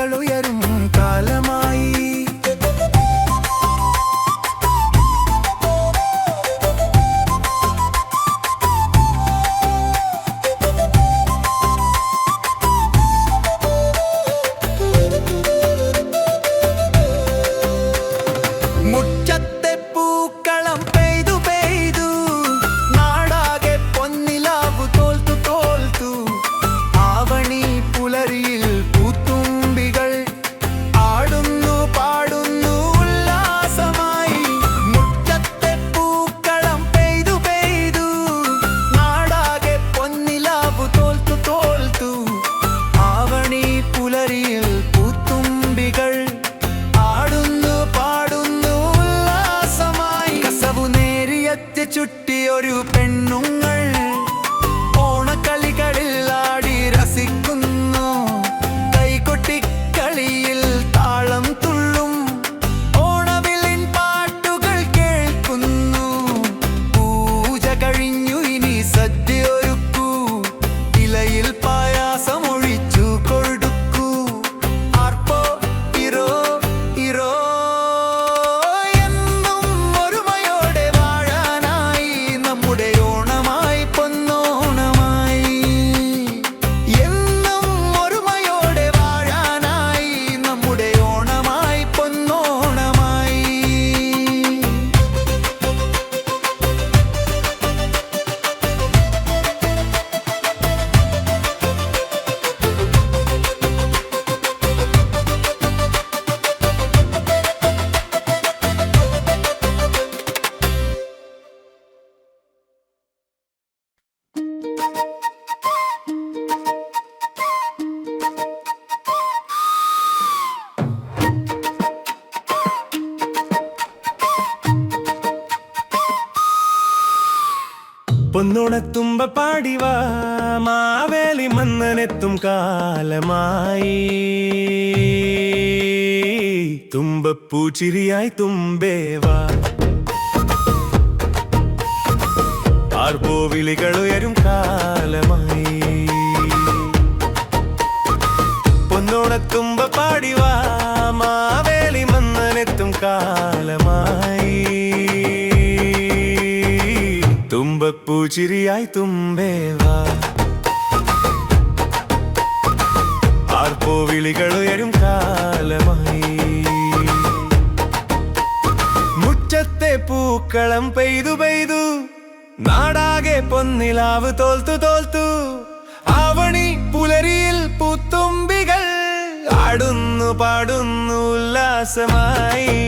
വിളികളുയരും കാലമായി. മുറ്റത്തെ പൂക്കളം പെയ്തു പെയ്തു, നാടാകെ പൊന്നിലാവു തോൽത്തു തോൽത്തു. ആവണി പുലരിയിൽ പൂത്തുമ്പികൾ ആടുന്നു പാടുന്നു ഉല്ലാസമായി. മുറ്റത്തെ പൂക്കളം പെയ്തു പെയ്തു, നാടാകെ പൊന്നിലാവു തോൽത്തു തോൽത്തു. ആവണി പുലരിയിൽ പൂത്തുമ്പികൾ ആടുന്നു പാടുന്നു ഉല്ലാസമായി. കസവു നേരിയത്ത് ചുറ്റിയൊരു പെണ്ണുങ്ങൾ ഓണക്കളികളിൽ ആടി രസിക്കുന്നു. കൈകൊട്ടിക്കളിയിൽ താളം തുള്ളും ഓണവില്ലിൻ പാട്ടുകൾ കേൾക്കുന്നു. പൂജ കഴിഞ്ഞു ഇനി സദ്യയൊരുക്കൂ, ഇലയിൽ പായാസം ഒഴിച്ചു കൊടുക്കൂ. ആർപ്പോ ഇരോ ഇരോ എന്നും ഒരുമയോടെ വാഴാനായി നമ്മുടെ ഓണമായി പൊന്നോണമായി. എന്നും ഒരുമയോടെ വാഴാനായി നമ്മുടെ ഓണമായി പൊന്നോണമായി. പൊന്നോണത്തുമ്പ പാടിവാ, മാവേലി മന്നനെത്തും കാലമായി. തുമ്പപ്പൂച്ചിരിയായി തുമ്പേവാ, ആർപ്പോ വിളികളുയരും കാലമായി. പൊന്നോണത്തുമ്പ പാടിവാ, മാവേലി മന്നനെത്തും കാലമായി. തുമ്പപ്പൂച്ചിരിയായി തുമ്പേവാ, ആർപ്പോ വിളികളുയരും കാലമായി. മുറ്റത്തെ പൂക്കളം പെയ്തു പെയ്തു, നാടാകെ പൊന്നിലാവ് തോൽത്തു തോൽത്തു. ആവണി പുലരിയിൽ പൂത്തുമ്പികൾ ആടുന്നു പാടുന്നു ഉല്ലാസമായി.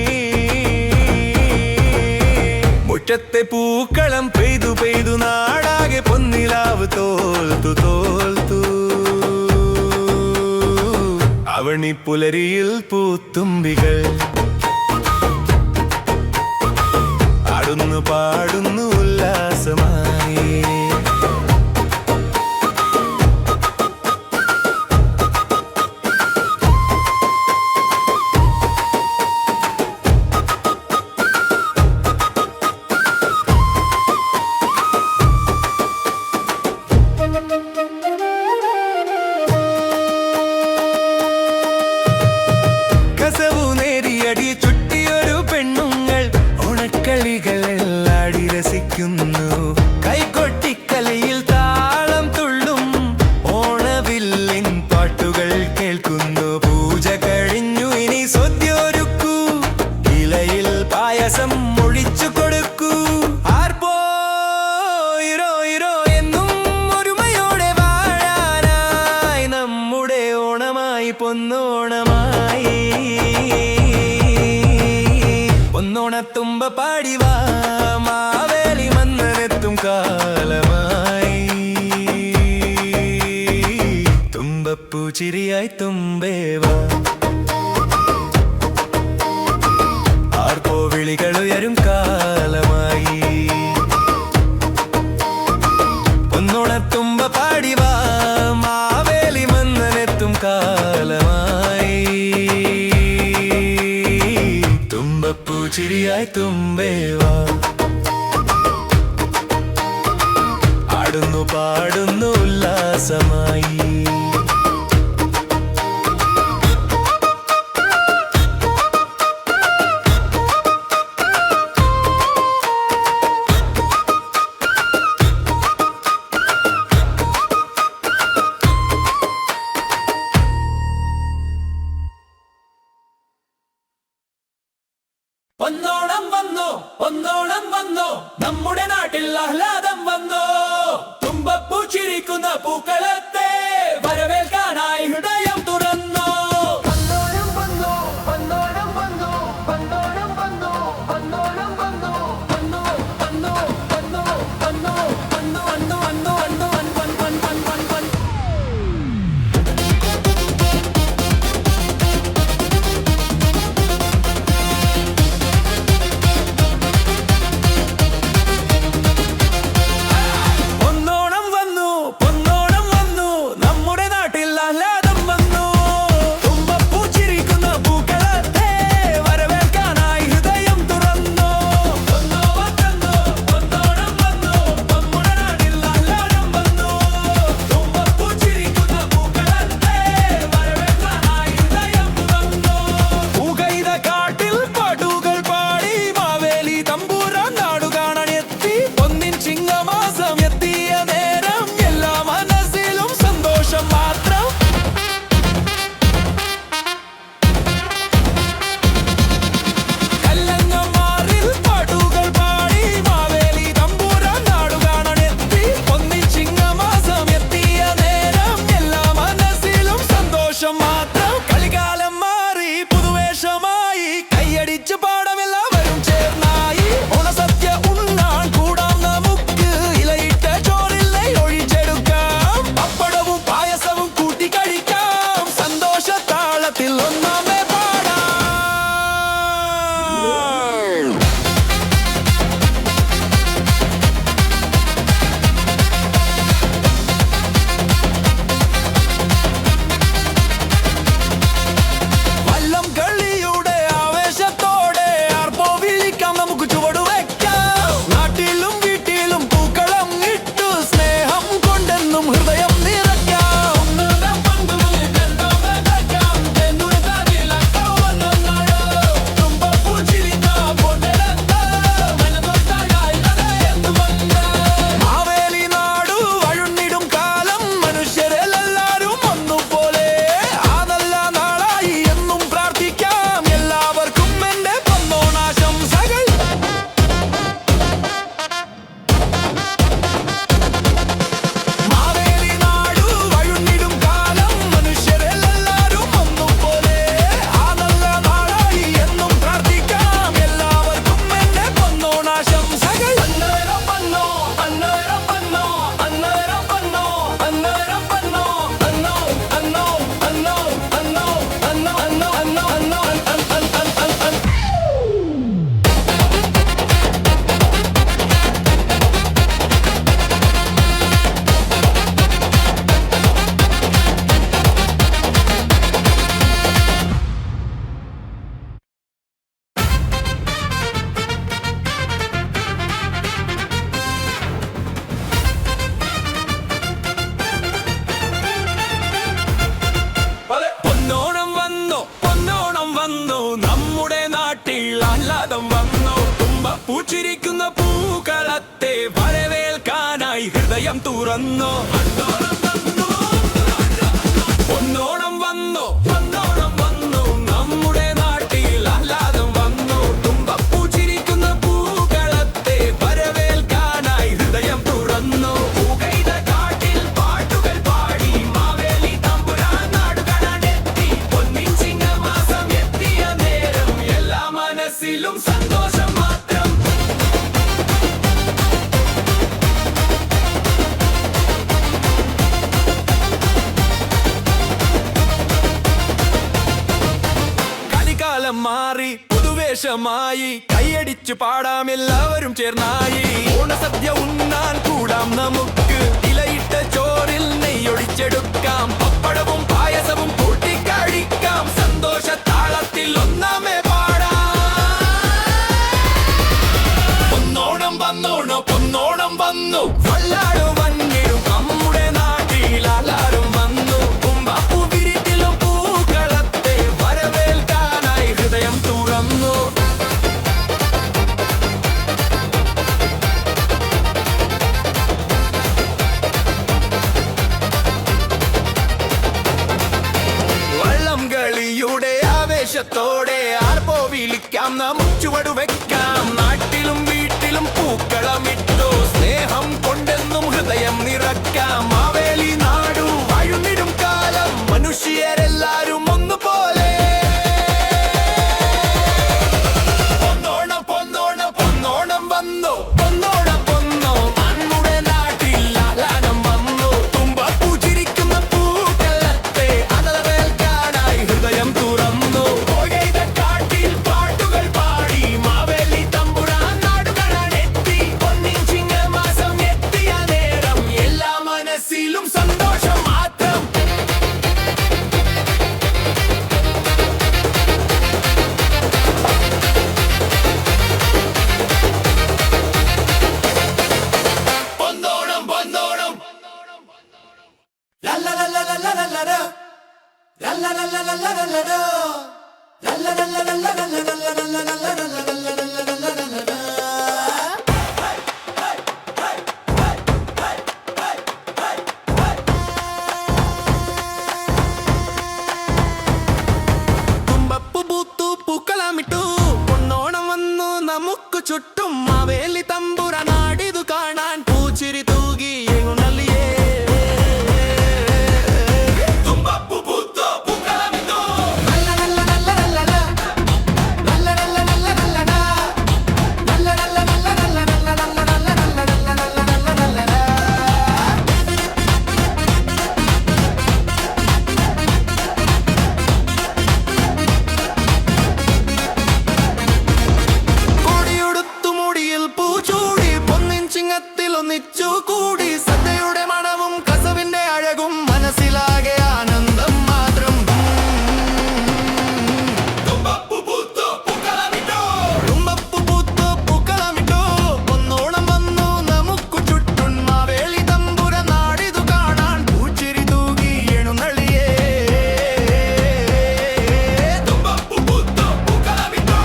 മുറ്റത്തെ പൂക്കളം പെയ്തു പെയ്തു, നാടാകെ പൊന്നിലാവ് തോൽത്തു തോൽത്തു. ആവണി പുലരിയിൽ പൂത്തുമ്പികൾ ആടുന്നു പാടുന്നു ഉല്ലാസമായി. കസവു നേരിയടി ചുറ്റിയൊരു പെണ്ണുങ്ങൾ ഓണക്കളികളെല്ലാടി രസിക്കുന്നു. കൈകൊട്ടിക്കളിയിൽ താളം തുള്ളും ഓണവില്ലിൻ പാട്ടുകൾ കേൾക്കുന്നു. പൂജ കഴിഞ്ഞു ഇനി സദ്യയൊരുക്കൂ, ഇലയിൽ പായസം ഒഴിച്ചു കൊടുക്കൂ. ആർപ്പോ ഇരോ ഇരോ എന്നും ഒരുമയോടെ വാഴാനായി നമ്മുടെ ഓണമായി പൊന്നോണമായി. പൊന്നോണത്തുമ്പ പാടിവാ, മാവേലി മന്നനെത്തും കാലമായി. തുമ്പപ്പൂച്ചിരിയായി തുമ്പേവാ, ആർപ്പോ വിളികളുയരും കാലമായി. പൊന്നോണത്തുമ്പ പാടിവാ, മാവേലി മന്നനെത്തും കാലമായി. തുമ്പപ്പൂച്ചിരിയായി തുമ്പേവാ, ആടുന്നു പാടുന്നു ഉല്ലാസമായി. ഒന്നോണം വന്നു ഒന്നോണം വന്നു നമ്മുടെ നാട്ടിൽ ആഹ്ലാദം വന്നു തുമ്പപ്പൂ ചിരിക്കുന്ന പൂക്കളത്തെ വരവേൽക്കാനായി ഹൃദയം തുറന്നു വന്നോണം വന്നു വന്നോണം വന്നു വന്നോണം വന്നു വന്നോണം വന്നു വന്നു വന്നു വന്നു വന്നു വന്നു വന്നു വന്നു വന്നു ഒന്നോണം വന്നു പൊന്നോണം വന്നു നമ്മുടെ നാട്ടിൽ ആഹ്ലാദം വന്നു തുമ്പപ്പൂ ചിരിക്കുന്ന പൂക്കളത്തെ വരവേൽക്കാനായി ഹൃദയം തുറന്നു ഒന്നോണം വന്നു നമ്മുടെ നാട്ടിൽ ആഹ്ലാദം വന്നു തുമ്പപ്പൂ ചിരിക്കുന്ന പൂക്കളത്തെ വരവേൽക്കാനായി ഹൃദയം തുറന്നു പൂകൈത കാട്ടിൽ പാട്ടുകൾ പാടി മാവേലി തമ്പുരാൻ നാടു കാണാൻ എത്തി പൊന്നിൻ ചിങ്ങമാസം എത്തിയ നേരം എല്ലാ മനസ്സിലും സന്തോഷം മാത്രം കല്ലങ്ങമാറിൽ പാട്ടുകൾ പാടി മാവേലി തമ്പുരാൻ നാടു കാണാൻ എത്തി പൊന്നിൻ ചിങ്ങമാസം എത്തിയ നേരം എല്ലാ മനസ്സിലും സന്തോഷം മാത്രം കളികാലം മാറി പുതുവേഷമായി കൈയടിച്ച് പാടം എല്ലാവരും ചേർന്നായി ഓണസദ്യ ഉണ്ണാൻ കൂടാം നമുക്ക് ഇലയിട്ട ചോറിൽ നെയ്യ് ഒഴിച്ചെടുക്കാം പപ്പടവും പായസവും കൂട്ടി കഴിക്കാം സന്തോഷ താളത്തിൽ ഒന്നാമേ പാടാം വല്ലം കളിയുടെ ആവേശത്തോടെ ആർപ്പോ വിളിക്കാം നമുക്ക് ചുവടുവെക്കാം നാട്ടിലും വീട്ടിലും പൂക്കളം ഇട്ടു സ്നേഹം കൊണ്ടെന്നും ഹൃദയം നിറയ്ക്കാം മാവേലി നാടു വഴുന്നിടും കാലം മനുഷ്യരെല്ലാരും ഒന്നുപോലെ ആ നല്ല നാളായി എന്നും പ്രാർത്ഥിക്കാം എല്ലാവർക്കും എന്റെ പൊന്നോണാശംസകൾ മാവേലി നാടു വഴുന്നിടും കാലം മനുഷ്യരെല്ലാരും ഒന്നുപോലെ ആ നല്ല നാളായി എന്നും പ്രാർത്ഥിക്കാം എല്ലാവർക്കും എന്റെ പൊന്നോണാശംസകൾ അന്നേരം വന്നോ അന്നേരം വന്നോ അന്നേരം വന്നോ അന്നേരം വന്നോ അന്നോ അന്നോ അന്നോ അന്നോ അന്നോ അന്നോ അന്നോ അന്നോ പൊന്നോണം വന്നു പൊന്നോണം വന്നു നമ്മുടെ നാട്ടിൽ ആഹ്ലാദം വന്നു തുമ്പപ്പൂ ചിരിക്കുന്ന പൂക്കളത്തെ വരവേൽക്കാനായി ഹൃദയം തുറന്നു പൊന്നോണം വന്നു പൊന്നോണം വന്നു നമ്മുടെ നാട്ടിൽ ആഹ്ലാദം വന്നു തുമ്പപ്പൂ ചിരിക്കുന്ന പൂക്കളത്തെ വരവേൽക്കാനായി ഹൃദയം തുറന്നു പൂകൈത കാട്ടിൽ പാട്ടുകൾ പാടി മാവേലി തമ്പുരാൻ നാടു കാണാൻ എത്തി പൊന്നിൻ ചിങ്ങമാസം എത്തിയ നേരം എല്ലാ മനസ്സിലും സന്തോഷം മാത്രം കളികാലം മാറി പുതുവേഷമായി കൈയടിച്ചു പാടാം എല്ലാവരും ചേർന്നായി ഓണസദ്യ ഉണ്ണാൻ കൂടാം നമുക്ക് ഇലയിട്ട ചോറിൽ നെയ്യൊഴിച്ചെടുക്കാം പപ്പടവും പായസവും കൂട്ടി കഴിക്കാം സന്തോഷ താളത്തിൽ ഒന്നാമേ പാടാം പൊന്നോണം വന്നോണോ പൊന്നോണം വന്നു വല്ലാടു വന്നിടും നമ്മുടെ നാട്ടിൽ ആലാരും വന്നു തുമ്പപ്പൂ വിരിത്തിലും പൂക്കളത്തെ വരവേൽക്കാനായി ഹൃദയം തുറന്നു വള്ളം കളിയുടെ ആവേശത്തോടെ ആർപ്പോ വിളിക്ക ആഘോഷിക്കാം, നാം ചുവടു വെക്കാം. നാട്ടിലും വീട്ടിലും പൂക്കളമിട്ടു സ്നേഹം കൊണ്ടെന്നും ഹൃദയം നിറക്കാം. മാവേലി നാടു വാഴുന്നിടും കാലം മനുഷ്യരെല്ലാരും ഒന്നുപോലെ. പൊന്നോണം പൊന്നോണം പൊന്നോണം വന്നു, പൊന്നോണം പൊന്നോ നമ്മുടെ നാട്ടിൽ ആലാനം വന്നു. തുമ്പപ്പൂ ചിരിക്കുന്ന പൂക്കളത്തെ അതവേൽക്കാനായി ഹൃദയം തുറന്നു. കാട്ടിൽ പാട്ടുകൾ പാടി മാവേലി തമ്പുരാൻ നാടുകളാണെത്തി. പൊന്നിൻ ചിങ്ങമാസം എത്തിയ നേരം എല്ലാ മനസ്സിലും സന്തോഷം മാത്രം. പൊന്നോണം പൊന്നോണം ലല്ലലല്ലലല്ലലല്ലല ലല്ലലല്ലലല്ലലല്ലല തുമ്പപ്പൂ പൂത്തു പൂക്കളമിട്ടു പൊന്നോണം വന്നു നമുക്ക് ചുറ്റും. മാവേലി തമ്പുരാ നാടിതു കാണാൻ പൂച്ചിരി തൂകി എഴുന്നള്ളിയേ. തുമ്പപ്പൂ പൂത്തു പൂക്കളമിട്ടു കൊടിയുടുത്തു മുടിയിൽ പൂച്ചൂടി പൊന്നിൻ ചിങ്ങത്തിൽ ഒന്നിച്ചു കൂടി. സദ്യയുടെ മണവും കസവിന്റെ അഴകും മനസ്സിലാകെ ആനന്ദം മാത്രം. തുമ്പപ്പൂ പൂത്തു പൂക്കളമിട്ടു തുമ്പപ്പൂ പൂത്തു പൂക്കളമിട്ടു പൊന്നോണം വന്നു നമുക്ക് ചുറ്റും. മാവേലി തമ്പുരാ നാടിതു കാണാൻ പൂച്ചിരി തൂകി എഴുന്നള്ളിയേ. തുമ്പപ്പൂ പൂത്തു പൂക്കളമിട്ടു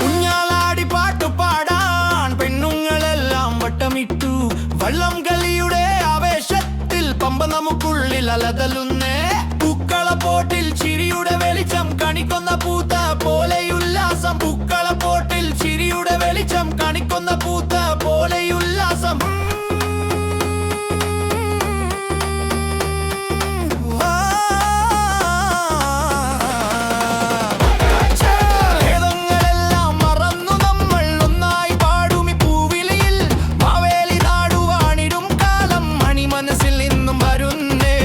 കുഞ്ഞാലാടി പാട്ടുപാടാൻ പെണ്ണുങ്ങളെല്ലാം വട്ടമിട്ടു. വള്ളം കളിയുടെ ആവേശത്തിൽ പമ്പ നമുക്കുള്ളിൽ അലതലുന്നേ. പൂക്കളപ്പോട്ടിൽ ചിരിയുടെ വെളിച്ചം കണിക്കൊന്ന പൂത്ത പോലെയുല്ലാസം. പൂക്കളപ്പോട്ടിൽ ചിരിയുടെ വെളിച്ചം കണിക്കൊന്ന പൂത്ത പോലെയുല്ലാസം. ഭേദങ്ങളെല്ലാം മറന്നു നമ്മൾ ഒന്നായി പാടുമി പൂവിളിയിൽ. മാവേലി നാടു വാണിടും കാലം മണി മനസ്സിൽ നിന്നും വരുന്നേ.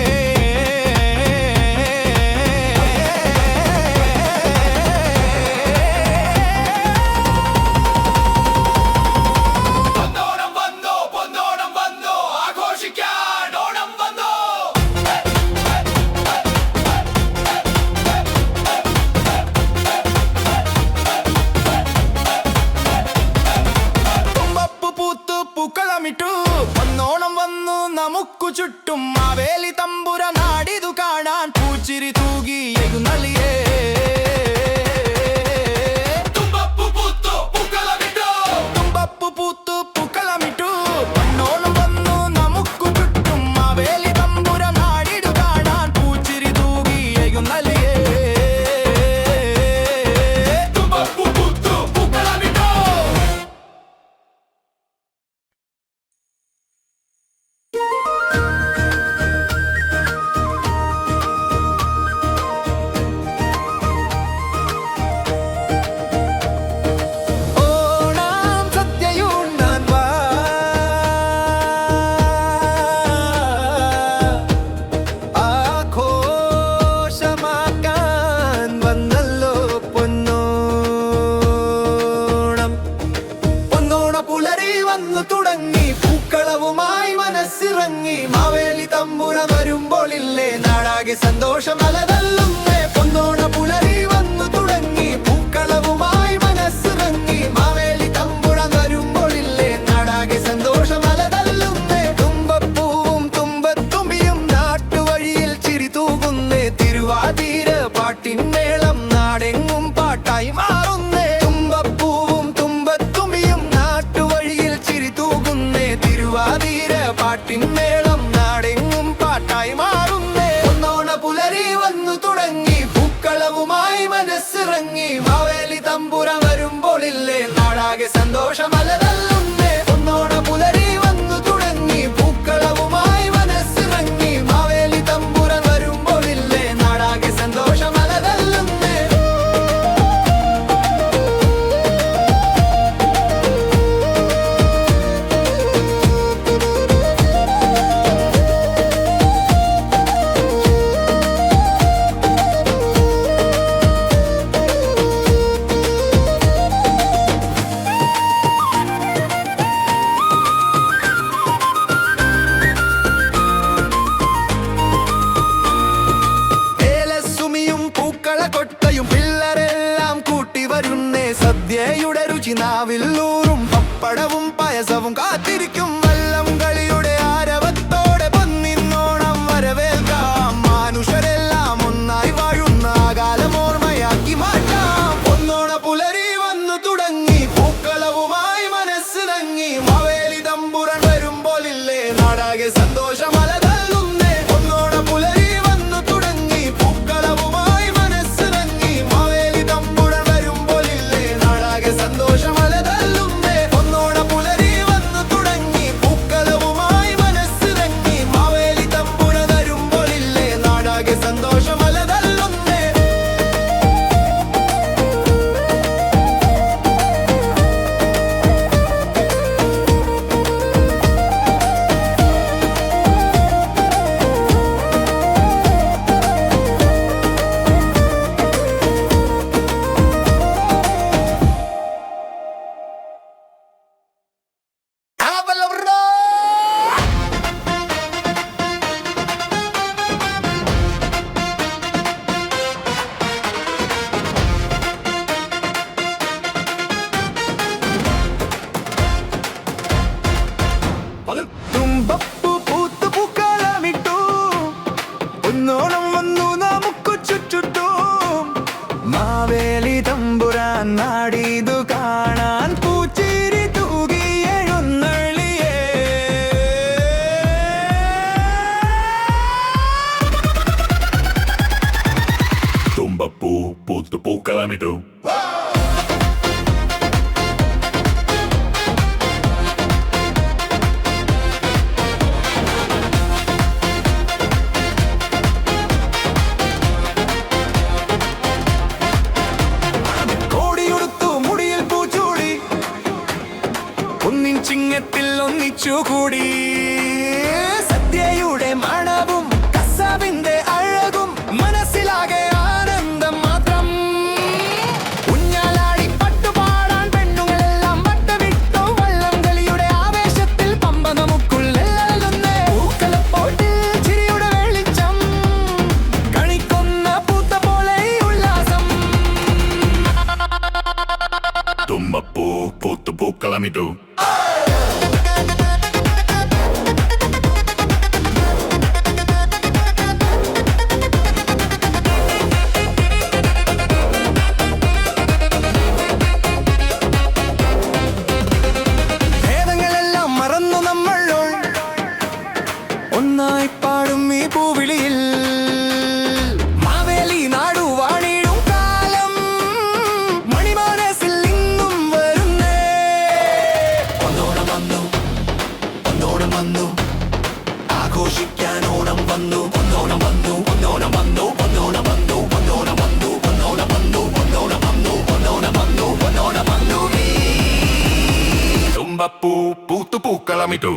പൊന്നോണം വന്നോ പൊന്നോണം വന്നോ ആഘോഷിക്കാൻ ഓണം വന്നോ. തുമ്പപ്പൂ പൂത്തു പൂക്കളമിട്ടു പൊന്നോണം വന്നു നമുക്ക് ചുറ്റും. മാവേലി തമ്പുരാ നാടിതു കാണാൻ പൂച്ചിരി തൂകി എഴുന്നള്ളിയേ. തുമ്പപ്പൂ പൂത്തു പൂക്കളമിട്ടു തുമ്പപ്പൂ പൂത്തു പൂക്കളമിട്ടു പൊന്നോണം വന്നു നമുക്ക് ചുറ്റും. മാവേലി തമ്പുരാ നാടിതു കാണാൻ പൂച്ചിരി തൂകി എഴുന്നള്ളിയേ. തുമ്പപ്പൂ പൂത്തു പൂക്കളമിട്ടു ഓണം സദ്യയുണ്ണാൻ വാ. ആഘോഷമാക്കാൻ വന്നല്ലോ പൊന്നോണം. പൊന്നോണ പുലരി വന്നു തുടങ്ങി പൂക്കളവുമായി മനസ്സിറങ്ങി. മാവേലി തമ്പുരാ വരുമ്പോളില്ലേ നാടാകെ സന്തോഷം അലതല്ലുന്നേ. പൊന്നോണ പുലരി വന്നു തുടങ്ങി പൂക്കളവുമായി മനസ്സിറങ്ങി. മാവേലി തമ്പുരാ വരുമ്പോളില്ലേ നാടാകെ സന്തോഷം അലതല്ലുന്നേ. തുമ്പപ്പൂവും തുമ്പത്തുമ്പിയും നാട്ടുവഴിയിൽ ചിരി തൂകുന്നേ. തിരുവാതിര പാട്ടിന്മേളം നാടെങ്ങും പാട്ടായി മാറുന്നേ. തുമ്പപ്പൂവും തുമ്പത്തുമ്പിയും നാട്ടുവഴിയിൽ ചിരി തൂകുന്നേ. തിരുവാതിര പാട്ടിന്മേളം നാടെങ്ങും പാട്ടായി മാറുന്നേ. പൊന്നോണ പുലരി വന്നു തുടങ്ങി, പൂക്കളവുമായി മനസ്സിറങ്ങി. മാവേലി തമ്പുരാൻ വരുമ്പോളില്ലേ നാടാകെ സന്തോഷമലതല്ലുന്നേ. പൊന്നോണ പുലരി വന്നു തുടങ്ങി, പൂക്കളവുമായി മനസ്സിറങ്ങി. മാവേലി തമ്പുരാൻ വരുമ്പോളില്ലേ നാടാകെ സന്തോഷമലതല്ലുന്നേ. കൊട്ടയും പിള്ളരെല്ലാം കൂട്ടി വരുന്നേ. സദ്യയുടെ രുചി നാവില്ലൂറും, പപ്പടവും പായസവും കാത്തിരിക്കും. വള്ളം കളിയുടെ ആരവത്തോടെ പൊന്നിന്നോണം വരവേൽക്കാം. മനുഷ്യരെല്ലാം ഒന്നായി വാഴുന്ന കാലമോർമ്മയാക്കി മാറ്റാം. പൊന്നോണ പുലരി വന്നു തുടങ്ങി, പൂക്കളവുമായി മനസ്സിറങ്ങി. മാവേലി തമ്പുരാൻ വരുമ്പോളില്ലേ നാടാകെ സന്തോഷമലതല്ലുന്നേ. പൊന്നോണ പുലരി വന്നു തുടങ്ങി, പൂക്കളവുമായി മനസ്സിറങ്ങി. മാവേലി തമ്പുരാൻ വരുമ്പോളില്ലേ നാടാകെ സന്തോഷമലതല്ലുന്നേ. പൊന്നോണ പുലരി വന്നു തുടങ്ങി, പൂക്കളവുമായി മനസ്സിറങ്ങി. മാവേലി തമ്പുരാൻ വരുമ്പോളില്ലേ നാടാകെ സന്തോഷമലതല്ലുന്നേ. തുമ്പപ്പൂ പൂത്തു പൂക്കളമിട്ടു, പൊന്നോണം വന്നു നമുക്കു ചുറ്റും. മാവേലി തമ്പുരാൻ നാടിതു കാണാൻ പൂച്ചിരി തൂകി എഴുന്നള്ളിയേ. തുമ്പപ്പൂ പൂത്തു പൂക്കളമിട്ടു, കോടിയുടുത്തു മുടിയിൽ പൂച്ചൂടി, ഒന്നിൻ ചിങ്ങത്തിൽ ഒന്നിച്ചുകൂടി. സദ്യയുടെ മണവും കസവിന്റെ അഴകും, മനസ്സിലാകെ ആനന്ദം മാത്രം. ഊഞ്ഞാലാടി പട്ടുപാടാൻ പെണ്ണുങ്ങളെല്ലാം വട്ടമിട്ടു. വള്ളം കളിയുടെ ആവേശത്തിൽ പമ്പ നമുക്കുള്ളിലേ. പൂക്കളപ്പോട്ടിൽ ചിരിയുടെ വെളിച്ചം, കണിക്കൊന്ന പൂത്ത പോലെ ഉല്ലാസം. തുമ്പപ്പൂ പൂത്തു പൂക്കളമിട്ടു. ഭേദങ്ങളെല്ലാം മറന്നു നമ്മൾ ഒന്നായി പാടും ഈ പൂവിളിയിൽ. മാവേലി നാടു വാണിടും കാലം മണിമാനസിൽ ഇന്നും വരുന്നേ. പൊന്നോണം വന്നു, പൊന്നോണം വന്നു, ആഘോഷിക്കാൻ ഓണം വന്നു. പൊന്നോണം വന്നു, പൊന്നോണം വന്നു, പൊന്നോണം വന്നു, പൊന്നോണം വന്നു, പൊന്നോണം വന്നു, പൊന്നോണം വന്നു, പൊന്നോണം വന്നു, പൊന്നോണം വന്നു. തുമ്പപ്പൂ പൂത്തു പൂക്കളമിട്ടു.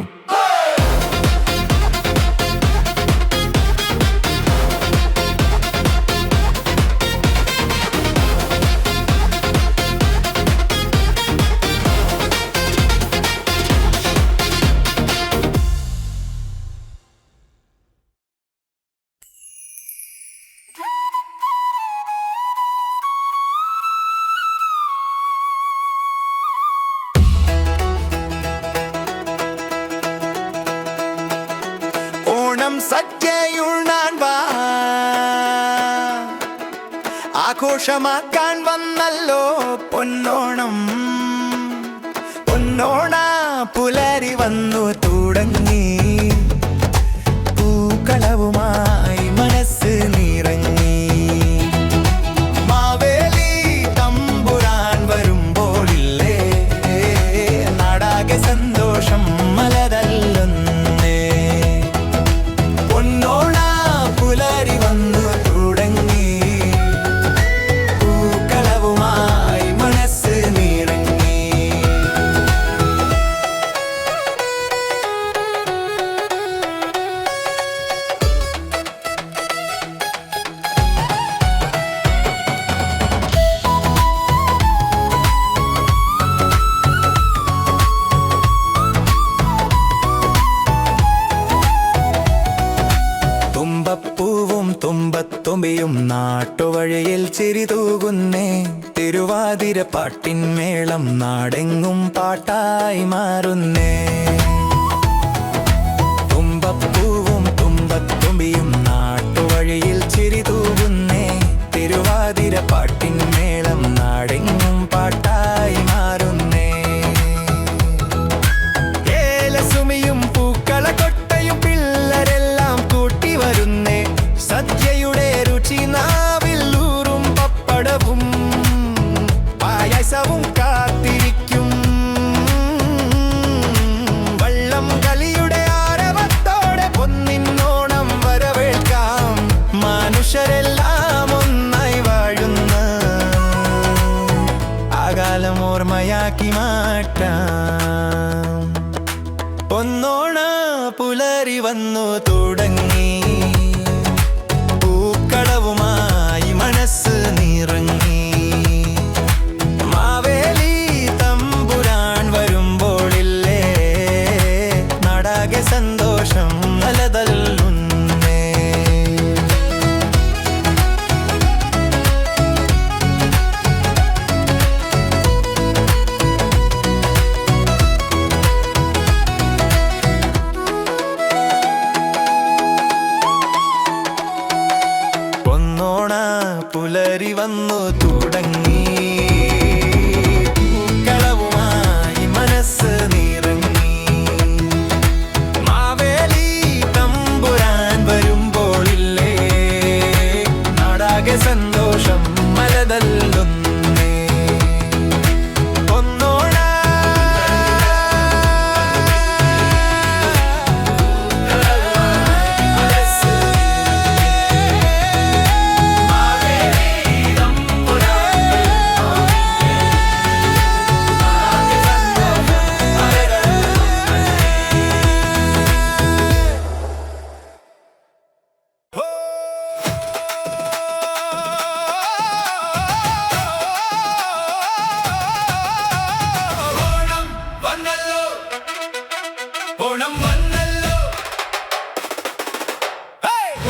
സദ്യയുണ്ണാൻ വാ, ആഘോഷമാക്കാൻ വന്നല്ലോ പൊന്നോണം. പൊന്നോണ പുലരി വന്നു തുടങ്ങി. തുമ്പിയും നാട്ടുവഴിയിൽ ചിരി തൂകുന്നേ തിരുവാതിര പാട്ടിൻ മേളം നാടെങ്ങും പാട്ടായി മാറുന്നേ തുമ്പപ്പൂവും തുമ്പത്തുമ്പിയും നാട്ടുവഴിയിൽ ചിരി തൂകുന്നേ തിരുവാതിര പാട്ടിൻ മേളം നാടെങ്ങും പാട്ടായി മാറുന്നേ ഏലസുമിയും പൂക്കളക്കൊട്ടയും പിള്ളരെല്ലാം കൂട്ടി വരുന്നേ സദ്യയുടെ രുചി നാവിൽ ഊറും പപ്പടവും പായസവും കാത്തിരിക്കും വള്ളം കളിയുടെ ആരവത്തോടെ പൊന്നിന്നോണം വരവേൽക്കാം മനുഷ്യരെല്ലാം ഒന്നായി വാഴുന്ന ആകാലം ഓർമ്മയാക്കി മാറ്റാം പൊന്നോണ പുലരി വന്നു തുടങ്ങി പൂക്കളവുമായി മനസ്സ് നിറങ്ങി മാവേലി തമ്പുരാൻ വരുമ്പോളില്ലേ നാടാകെ സന്തോഷം അലതല്ലുന്നേ പൊന്നോണ പുലരി വന്നു തുടങ്ങി പൂക്കളവുമായി മനസ്സ് നിറങ്ങി മാവേലി തമ്പുരാൻ വരുമ്പോളില്ലേ നാടാകെ സന്തോഷം മലതല്ലുന്നേ പൊന്നോണ ഓണം വന്നല്ലോ ഓണം വന്നല്ലോ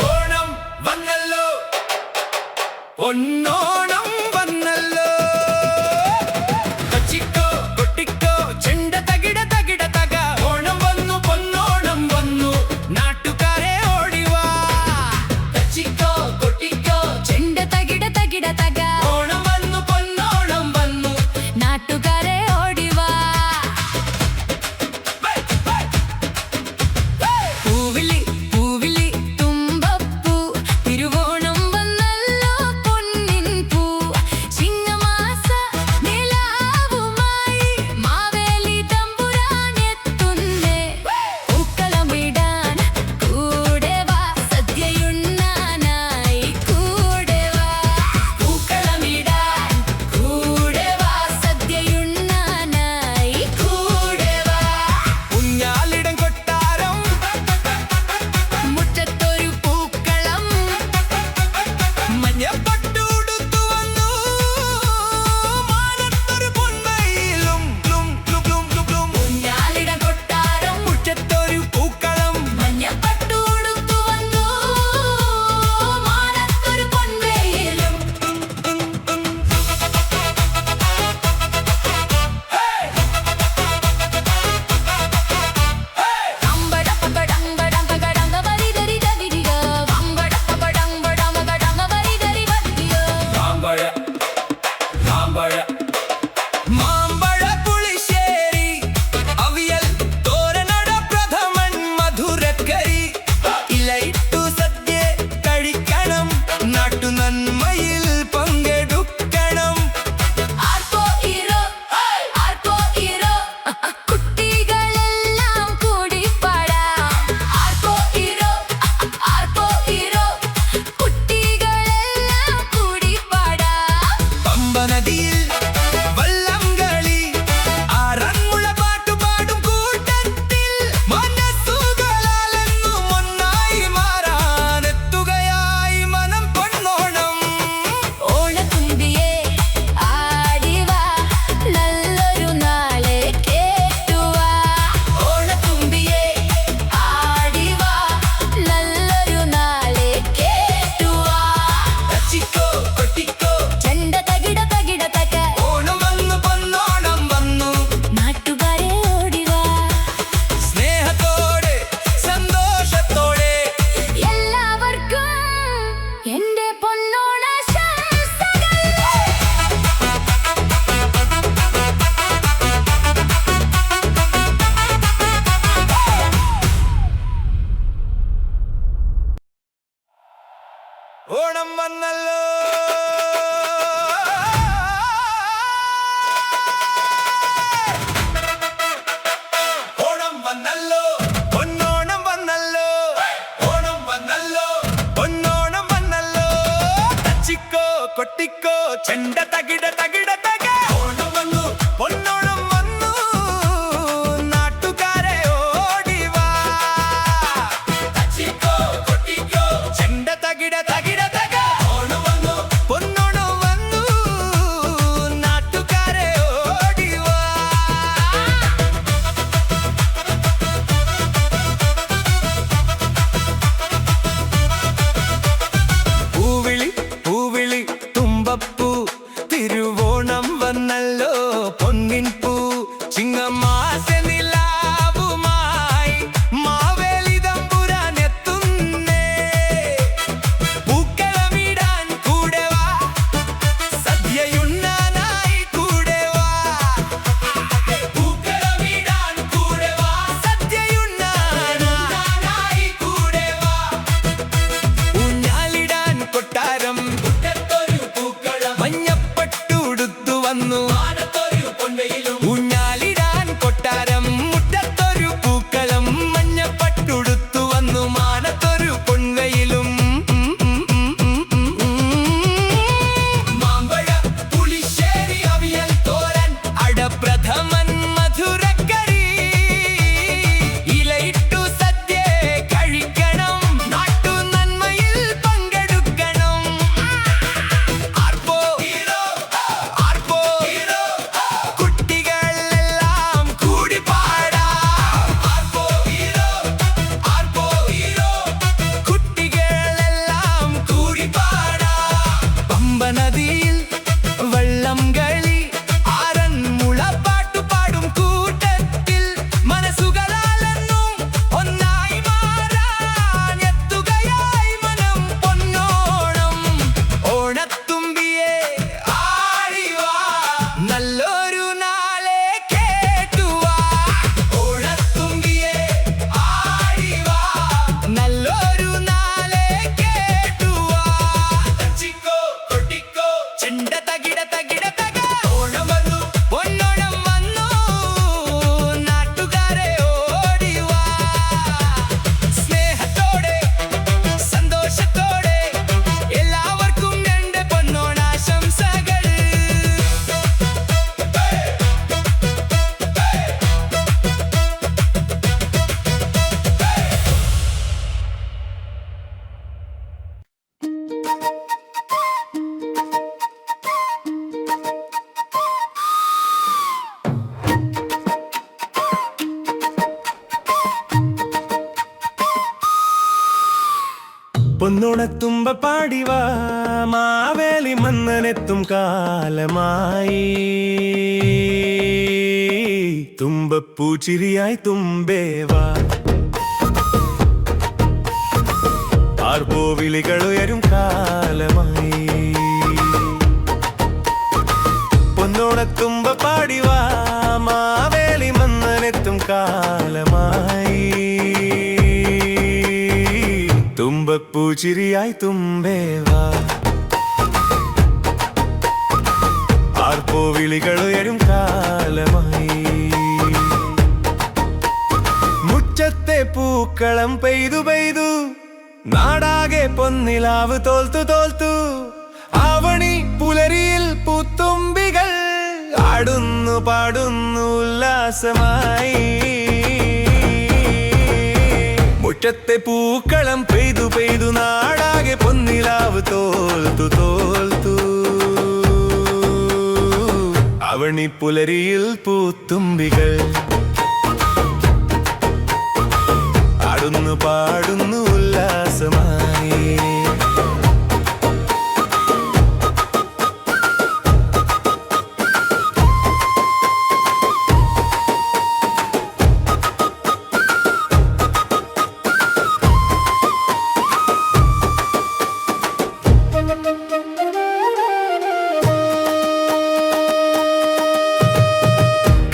ഓണം വന്നല്ലോ പൊന്നോണം വന്നല്ലോ കൊച്ചിക്കോ കൊട്ടിക്കോ ചെണ്ട തകിട തകിട തക ഓണം വന്നു പൊന്നോണം വന്നു നാട്ടുകാരെ ഓടിവാ കൊച്ചിക്കോ കൊട്ടിക്കോ ചെണ്ട തകിട തകിട തക ഓണം വന്നു പൊന്നോണം വന്നു നാട്ടുകാരെ ഓടിവാ പൂവിളി പൂവിളി തുമ്പപ്പൂ തിരുവോണം വന്നല്ലോ പൊന്നിൻ പൂ തകിട തകിട തക ഓണം വന്നു പൊന്നോണം വന്നു നാട്ടുകാരെ ഓടിവാ ചെണ്ട തകിട തകിട തക ഓണം വന്നു പൊന്നോണം വന്നു നാട്ടുകാരെ ഓടിവാ പൂവിളി പൂവിളി തുമ്പപ്പൂ തിരുവോണം വന്നല്ലോ പൊന്നിൻ പൂ ചിങ്ങമാസ നിലാവുമായി മാവേലി തമ്പുരാൻ എത്തുന്നേ പൂക്കളമിടാൻ കൂടെ വാ സദ്യയുണ്ണാനായി കൂടെ വാ പൂക്കളമിടാൻ കൂടെ വാ സദ്യയുണ്ണാനായി കൂടെ വാ ഊഞ്ഞാലിടാൻ കൊട്ടാരം മഞ്ഞപ്പട്ടുടുത്തു വന്നു ഊഞ്ഞാലിടാൻ കൊട്ടാരം മുറ്റത്തൊരു പൂക്കളം മഞ്ഞപ്പട്ടുടുത്തു വന്നു മാനത്തൊരു പൊൻവയിലും മാമ്പഴ പുളിശ്ശേരി അവിയൽ തോരൻ അടപ്രഥമൻ മധുരക്കറി ഇലയിട്ടു സദ്യ കഴിക്കണം നാട്ടു നന്മയിൽ പങ്കെടുക്കണം ആർപ്പോ ആർപ്പോ കുട്ടികളെല്ലാം കൂടി പാടാം ആർപ്പോ ആർപ്പോ കുട്ടികളെല്ലാം കൂടി പാടാം പമ്പ നദിയിൽ വള്ളം കളി ആറന്മുള പാട്ടുപാടും കൂട്ടത്തിൽ മനസ്സുകളാലെന്നും ഒന്നായി മാറാൻ എത്തുകയായി മനം പൊന്നോണം ഓണത്തുമ്പിയെ ആടിവാ നല്ലൊരു നാളെ കേട്ടുവാ ഓണത്തുമ്പിയെ ആടിവാ നല്ലൊരു നാളെ കേട്ടുവാ തച്ചിക്കോ കൊട്ടിക്കോ ചെണ്ട തകിട തകിട തക ഓണം വന്നു പൊന്നോണം വന്നു നാട്ടുകാരെ ഓടിവാ സ്നേഹത്തോടെ സന്തോഷത്തോടെ എല്ലാവർക്കും എൻ്റെ പൊന്നോണാശംസകൾ പൊന്നോണത്തുമ്പ പാടിവാ മാവേലി മന്നനെത്തും കാലമായി തുമ്പപ്പൂച്ചിരിയായി തുമ്പേവാ ആർപ്പോ വിളികളുയരും കാലമായി പൊന്നോണത്തുമ്പ പാടിവാ മാവേലി മന്നനെത്തും കാലമായി തുമ്പപ്പൂച്ചിരിയായി തുമ്പേവാ ആർപ്പോ വിളികളുയരും കാലമായി മുറ്റത്തെ പൂക്കളം പെയ്തു പെയ്തു നാടാകെ പൊന്നിലാവ് തോൽത്തു തോൽത്തു ആവണി പുലരിയിൽ പൂത്തുമ്പികൾ ആടുന്നു പാടുന്നു ഉല്ലാസമായി മുറ്റത്തെ പൂക്കളം പെയ്തു പെയ്തു നാടാകെ പൊന്നിലാവ് തോൽത്തു തോൽത്തു അവണി പുലരിയിൽ പൂത്തുമ്പികൾ ആടുന്നു പാടുന്നു ഉല്ലാസമായി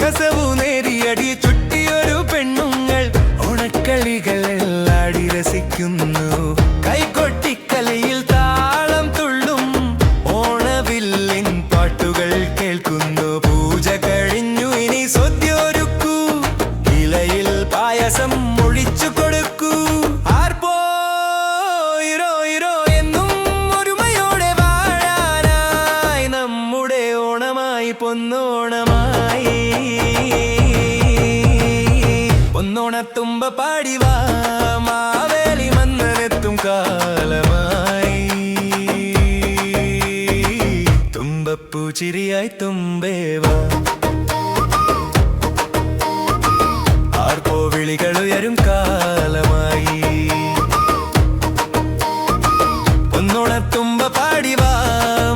കസവു നേരിയടി ചുറ്റിയൊരു പെണ്ണുങ്ങൾ ഓണക്കളികളെല്ലാടി രസിക്കുന്നു കൈകൊട്ടിക്കളിയിൽ താളം തുള്ളും ഓണവില്ലിൻ പാട്ടുകൾ കേൾക്കുന്നു പൂജ കഴിഞ്ഞു ഇനി സദ്യൊരുക്കൂ ഇലയിൽ പായസം ഒഴിച്ചു കൊടുക്കൂ ആർപ്പോ ഇരോ ഇരോ എന്നും ഒരുമയോടെ വാഴാനായി നമ്മുടെ പൊന്നോണത്തുമ്പ പാടിവാ മാവേലി മന്നനെത്തും കാലമായി തുമ്പപ്പൂ ചിരിയായി തുമ്പേവാ ആർപ്പോ വിളികളുയരും കാലമായി പൊന്നോണത്തുമ്പ പാടിവാ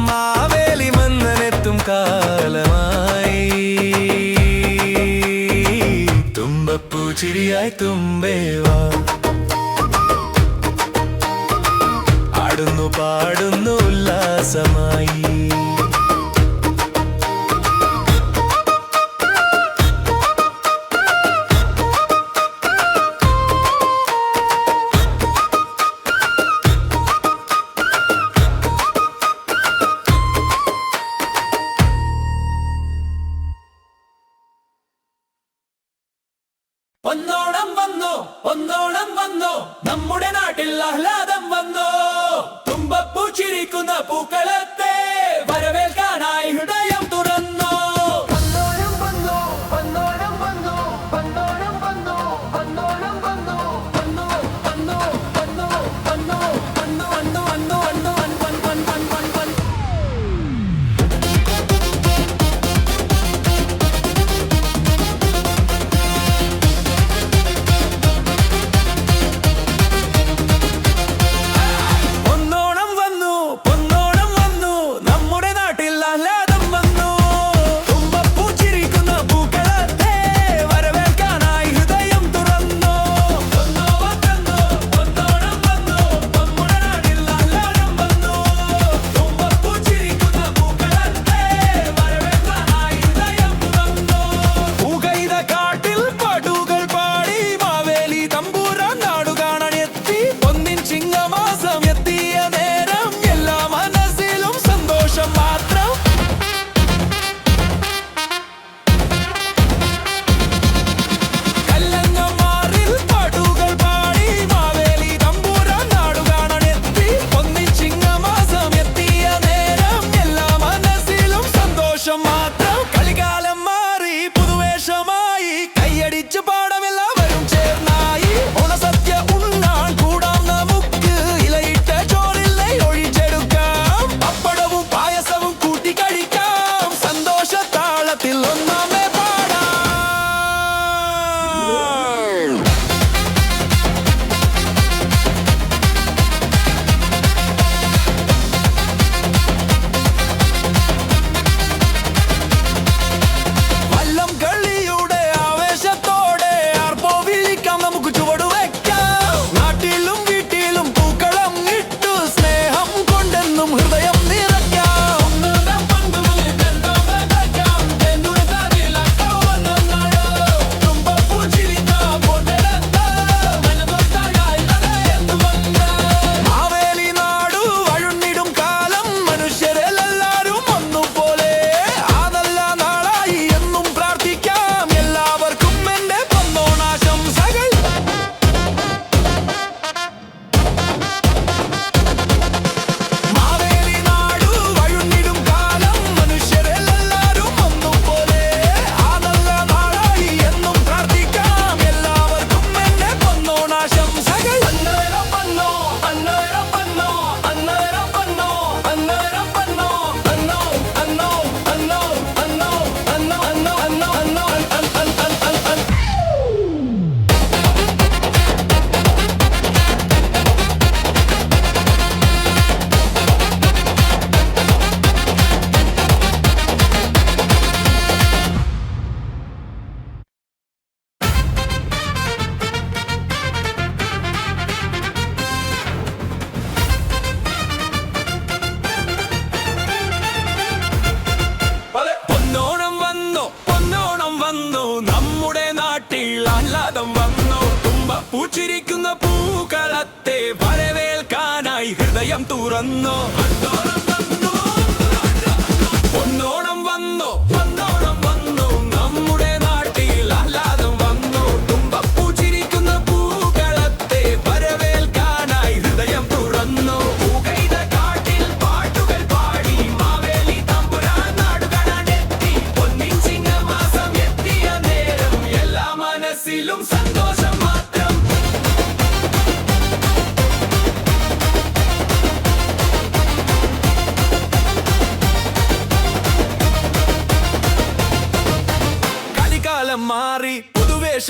മാവേലി മന്നനെത്തും കാലമായി തുമ്പപ്പൂ ചിരിയായി തുമ്പേവാ ആടുന്നു പാടുന്നു ഉല്ലാസമായി ഒന്നോണം വന്നു ഒന്നോണം വന്നു നമ്മുടെ നാട്ടിൽ ആഹ്ലാദം വന്നു തുമ്പപ്പൂ ചിരിക്കുന്ന പൂക്കളത്തെ വരവേൽക്കാനായി ഹൃദയം തുറന്നു വന്നോണം വന്നു വന്നോണം വന്നു വന്നോണം വന്നു വന്നോണം വന്നു വന്നു വന്നു വന്നു വന്നു വന്നു വന്നു വന്നു വന്നു വന്നു ഒന്നോണം വന്നു പൊന്നോണം വന്നു നമ്മുടെ നാട്ടിൽ ആഹ്ലാദം വന്നു തുമ്പപ്പൂ ചിരിക്കുന്ന പൂക്കളത്തെ വരവേൽക്കാനായി ഹൃദയം തുറന്നു ഒന്നോണം വന്നു നമ്മുടെ നാട്ടിൽ ആഹ്ലാദം വന്നു തുമ്പപ്പൂ ചിരിക്കുന്ന പൂക്കളത്തെ വരവേൽക്കാനായി ഹൃദയം തുറന്നു പൂകൈത കാട്ടിൽ പാട്ടുകൾ പാടി മാവേലി തമ്പുരാൻ നാടു കാണാൻ എത്തി പൊന്നിൻ ചിങ്ങമാസം എത്തിയ നേരം എല്ലാ മനസ്സിലും സന്തോഷം മാത്രം കല്ലങ്ങമാറിൽ പാട്ടുകൾ പാടി മാവേലി തമ്പുരാൻ നാടു കാണാൻ എത്തി പൊന്നിൻ ചിങ്ങമാസം എത്തിയ നേരം എല്ലാ മനസ്സിലും സന്തോഷം മാത്രം കളികാലം മാറി പുതുവേഷമായി കൈയടിച്ച് പാടമെല്ലാവരും ചേർന്നായി ഓണസദ്യ ഉണ്ണാൻ കൂടാം നമുക്ക് ഇലയിട്ട ചോറിൽ നെയ്യ് ഒഴിച്ചെടുക്കാം പപ്പടവും പായസവും കൂട്ടി കഴിക്കാം സന്തോഷ താളത്തിൽ ഒന്നാമേ പാടാം വല്ലം കളിയുടെ ആവേശത്തോടെ ആർപ്പോ വിളിക്കാം നമുക്ക് ചുവട് വെക്കാം നാട്ടിലും വീട്ടിലും പൂക്കളം ഇട്ടു സ്നേഹം കൊണ്ടെന്നും ഹൃദയം നിറയ്ക്കാം മാവേലി നാടു വഴുന്നിടും കാലം മനുഷ്യരെല്ലാരും ഒന്നുപോലെ ആ നല്ല നാളായി എന്നും പ്രാർത്ഥിക്കാം എല്ലാവർക്കും എന്റെ പൊന്നോണാശംസകൾ മാവേലി നാടു വഴുന്നിടും കാലം മനുഷ്യരെല്ലാരും ഒന്നുപോലെ ആ നല്ല നാളായി എന്നും പ്രാർത്ഥിക്കാം എല്ലാവർക്കും എന്റെ പൊന്നോണാശംസകൾ അന്നേരം വന്നോ അന്നേരം വന്നോ അന്നേരം വന്നോ അന്നേരം വന്നോ അന്നോ അന്നോ അന്നോ അന്നോ അന്നോ അന്നോ അന്നോ അന്നോ പൊന്നോണം വന്നു പൊന്നോണം വന്നു നമ്മുടെ നാട്ടിൽ ആഹ്ലാദം വന്നു തുമ്പപ്പൂ ചിരിക്കുന്ന പൂക്കളത്തെ വരവേൽക്കാനായി ഹൃദയം തുറന്നു പൊന്നോണം വന്നു പൊന്നോണം വന്നു നമ്മുടെ നാട്ടിൽ ആഹ്ലാദം വന്നു തുമ്പപ്പൂ ചിരിക്കുന്ന പൂക്കളത്തെ വരവേൽക്കാനായി ഹൃദയം തുറന്നു പൂകൈത കാട്ടിൽ പാട്ടുകൾ പാടി മാവേലി തമ്പുരാൻ നാടു കാണാൻ എത്തി പൊന്നിൻ ചിങ്ങമാസം എത്തിയ നേരം എല്ലാ മനസ്സിലും സന്തോഷം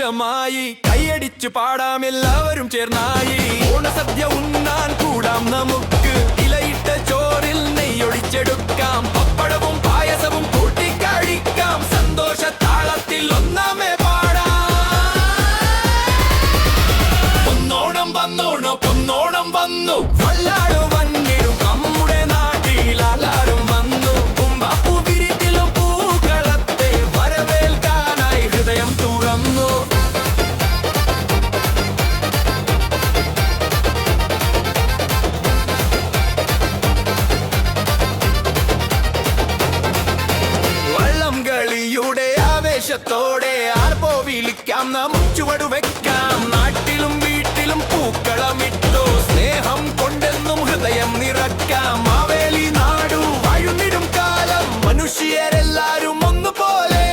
ആഘോഷമായി കൈയടിച്ചു പാടാം എല്ലാവരും ചേർന്നായി ഓണസദ്യ ഉണ്ണാൻ കൂടാം നമുക്ക് ഇലയിട്ട ചോറിൽ നെയ്യൊടിച്ചെടുക്കാം പപ്പടവും പായസവും കൂട്ടിക്കഴിക്കാം സന്തോഷ താളത്തിൽ ഒന്നാമേ പാടാം പൊന്നോണം വന്നോണോ പൊന്നോണം വന്നു വല്ലാടു വന്നിടും നമ്മുടെ നാട്ടിൽ ആലാരും വന്നു കുമ്പപ്പൂ വിരിത്തിലും പൂക്കളത്തെ വരവേൽക്കാനായി ഹൃദയം തുറന്നു വള്ളം കളിയുടെ ആവേശത്തോടെ ആർപ്പോ വിളിക്കാം നമുക്ക് ചുവടു വെക്കാം നാട്ടിലും വീട്ടിലും പൂക്കളമിട്ടോ സ്നേഹം കൊണ്ടെന്നും ഹൃദയം നിറക്കാം മാവേലി നാടു വാഴുന്നിടും കാലം മനുഷ്യരെല്ലാരും ഒന്നുപോലെ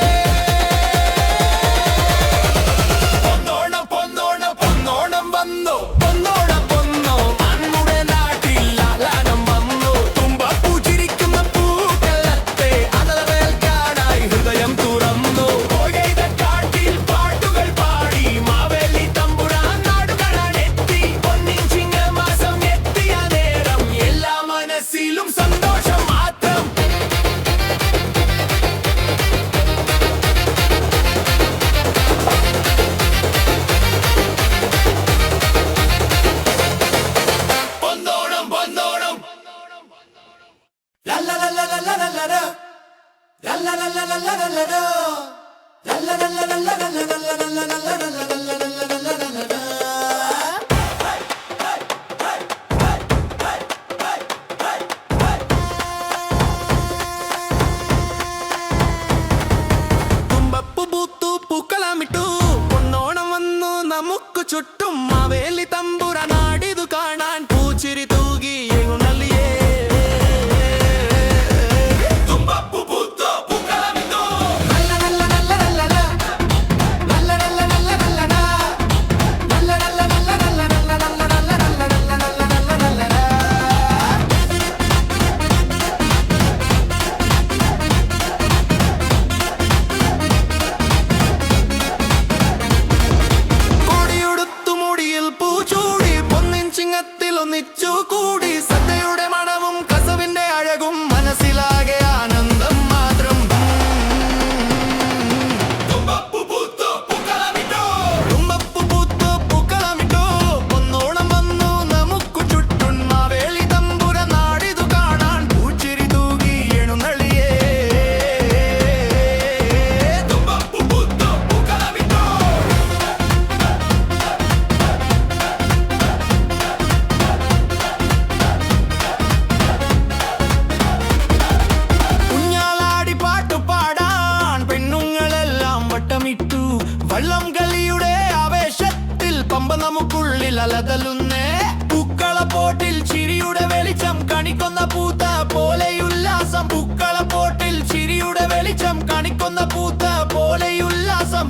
പൊന്നോണം പൊന്നോണം പൊന്നോണം വന്നു പൊന്നോണം പൊന്നോ നമ്മുടെ നാട്ടിൽ ആലാനം വന്നു തുമ്പപ്പൂ ചിരിക്കുന്ന പൂക്കളത്തെ അതവേൽക്കാനായി ഹൃദയം തുറന്നു കാട്ടിൽ പാട്ടുകൾ പാടി മാവേലി തമ്പുരാൻ നാടു കാണാൻ എത്തി പൊന്നിൻ ചിങ്ങമാസം എത്തിയ നേരം എല്ലാ മനസ്സിലും സന്തോഷം മാത്രം പൊന്നോണം പൊന്നോണം തുമ്പപ്പൂ പൂത്തു പൂക്കളമിട്ടു പൊന്നോണം വന്നു നമുക്ക് ചുറ്റും മാവേലി തമ്പുര നാടിതു കാണാൻ പൂച്ചിരി തൂകി എഴുന്നള്ളിയേ തുമ്പപ്പൂ പൂത്തു പൂക്കളമിട്ടു കൊടിയുടുത്തു മുടിയിൽ പൂച്ചൂടി പൊന്നിൻ ചിങ്ങത്തിൽ ഒന്നിച്ചു കൂടി സദ്യയുടെ മണവും കസവിന്റെ അഴകും മനസ്സിലാകെ ആനന്ദം മാത്രം തുമ്പപ്പൂ പൂത്തു പൂക്കളമിട്ടു പൊന്നോണം വന്നു നമുക്ക് ചുറ്റും മാവേലി തമ്പുര നാടിതു കാണാൻ പൂച്ചിരി തൂകി എഴുന്നള്ളിയേ തുമ്പപ്പൂ പൂത്തു പൂക്കളമിട്ടു കുഞ്ഞാലാടി പാട്ടു പാടാൻ പെണ്ണുങ്ങളെല്ലാം വട്ടമിട്ടു വള്ളം കളിയുടെ ആവേശത്തിൽ പമ്പ നമുക്കുള്ളിൽ അലതലുന്നേ പൂക്കളപ്പോട്ടിൽ ചിരിയുടെ വെളിച്ചം കണിക്കൊന്ന പൂത്ത പോലെയുല്ലാസം പൂക്കളപ്പോട്ടിൽ ചിരിയുടെ വെളിച്ചം കണിക്കൊന്ന പൂത്ത പോലെയുല്ലാസം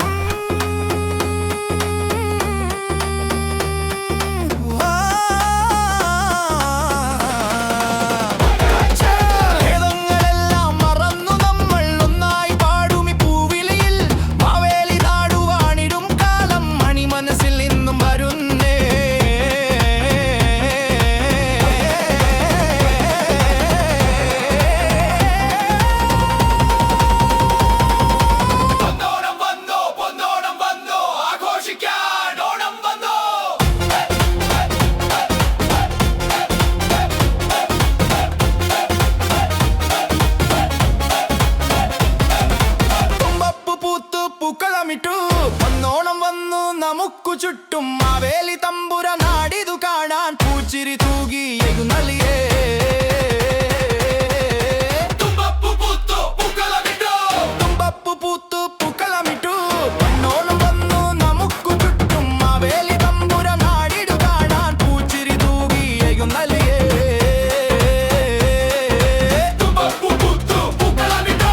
ഭേദങ്ങളെല്ലാം മറന്നു നമ്മൾ ഒന്നായി പാടുമി പൂവിളിയിൽ മാവേലി നാടു വാണിടും കാലം മണി മനസ്സിൽ നിന്നും വരുന്നേ പൊന്നോണം വന്നു പൊന്നോണം വന്നു ആഘോഷിക്കാൻ ഓണം വന്നു തുമ്പപ്പൂ പൂത്തു പൂക്കളമിട്ടു പൊന്നോണം വന്നു നമുക്ക് ചുറ്റും മാവേലി തമ്പുര നാടിതു കാണാൻ പൂച്ചിരി തൂകി എഴുന്നള്ളിയേ തുമ്പപ്പൂ പൂത്തു പൂക്കളമിട്ടു പൊന്നോണം വന്നു നമുക്ക് ചുറ്റും മാവേലി തമ്പുര നാടിതു കാണാൻ പൂച്ചിരി തൂകി എഴുന്നള്ളിയേ തുമ്പപ്പൂ പൂത്തു പൂക്കളമിട്ടു